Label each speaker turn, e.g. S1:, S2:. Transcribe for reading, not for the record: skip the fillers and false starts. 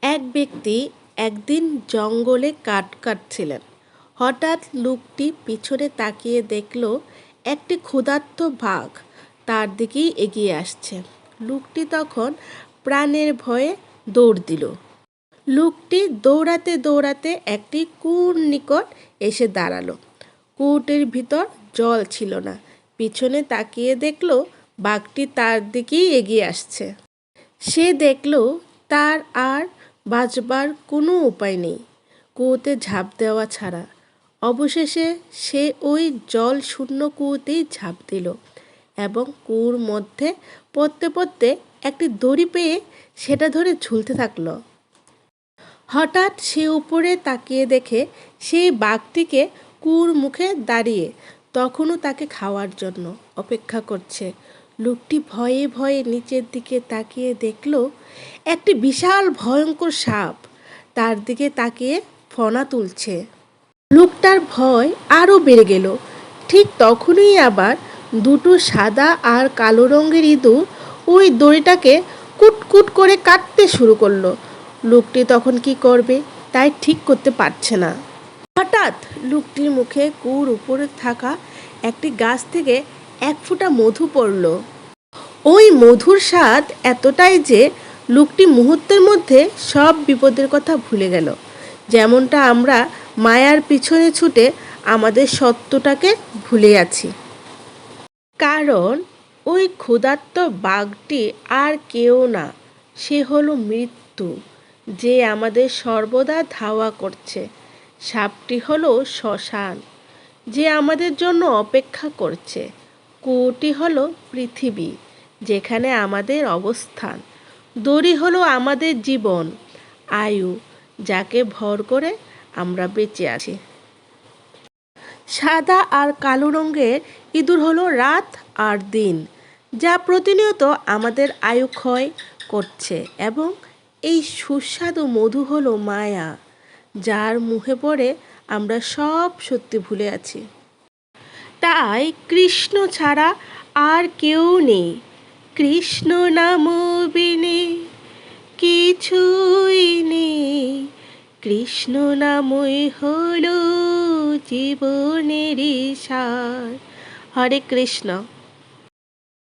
S1: এক ব্যক্তি একদিন জঙ্গলে কাঠ কাটছিলেন। হঠাৎ লোকটি পিছনে তাকিয়ে দেখল একটি ক্ষুধার্ত বাঘ তার দিকেই এগিয়ে আসছে। লোকটি তখন প্রাণের ভয়ে দৌড় দিল। লোকটি দৌড়াতে দৌড়াতে একটি কুয়োর নিকট এসে দাঁড়ালো। কুয়োটির ভিতর জল ছিল না। পিছনে তাকিয়ে দেখল বাঘটি তার দিকেই এগিয়ে আসছে। সে দেখল তার আর বাঁচবার কোনো উপায় নেই কুয়োতে ঝাঁপ দেওয়া ছাড়া। অবশেষে সে ওই জল শূন্য কুয়োতেই ঝাঁপ দিল এবং কুয়োর মধ্যে পড়তে পড়তে একটি দড়ি পেয়ে সেটা ধরে ঝুলতে থাকলো। হঠাৎ সে উপরে তাকিয়ে দেখে সেই বাঘটিকে কুয়োর মুখে দাঁড়িয়ে তখনও তাকে খাওয়ার জন্য অপেক্ষা করছে। লোকটি ভয়ে ভয়ে নিচের দিকে তাকিয়ে দেখল একটি বিশাল ভয়ঙ্কর সাপ তার দিকে তাকিয়ে ফনা তুলছে। লোকটার ভয় আরও বেড়ে গেল। ঠিক তখনই আবার দুটো সাদা আর কালো রঙের ইঁদুর ওই দড়িটাকে কুটকুট করে কাটতে শুরু করলো। লোকটি তখন কি করবে তাই ঠিক করতে পারছে না। হঠাৎ লোকটির মুখে কুয়োর উপরে থাকা একটি গাছ থেকে এক ফোঁটা মধু পড়ল। ওই মধুর স্বাদ এতটাই যে লোকটি মুহূর্তের মধ্যে সব বিপদের কথা ভুলে গেল। যেমনটা আমরা মায়ার পিছনে ছুটে আমাদের সত্যটাকে ভুলে আছি। কারণ ওই ক্ষুধার্ত বাঘটি আর কেউ না, সে হলো মৃত্যু, যে আমাদের সর্বদা ধাওয়া করছে। সাপটি হলো শ্মশান, যে আমাদের জন্য অপেক্ষা করছে। কুয়োটি হলো পৃথিবী, যেখানে আমাদের অবস্থান। দড়ি হলো আমাদের জীবন, আয়ু, যাকে ভর করে আমরা বেঁচে আছি। সাদা আর কালো রঙের ইঁদুর হলো রাত আর দিন, যা প্রতিনিয়ত আমাদের আয়ু ক্ষয় করছে। এবং এই সুস্বাদু মধু হলো মায়া, যার মুখে পড়ে আমরা সব সত্যি ভুলে আছি। তাই কৃষ্ণ ছাড়া আর কেউ নেই। কৃষ্ণ নাম বিনে কিছুই নেই। কৃষ্ণ নামই হলো জীবনের সার। হরে কৃষ্ণ।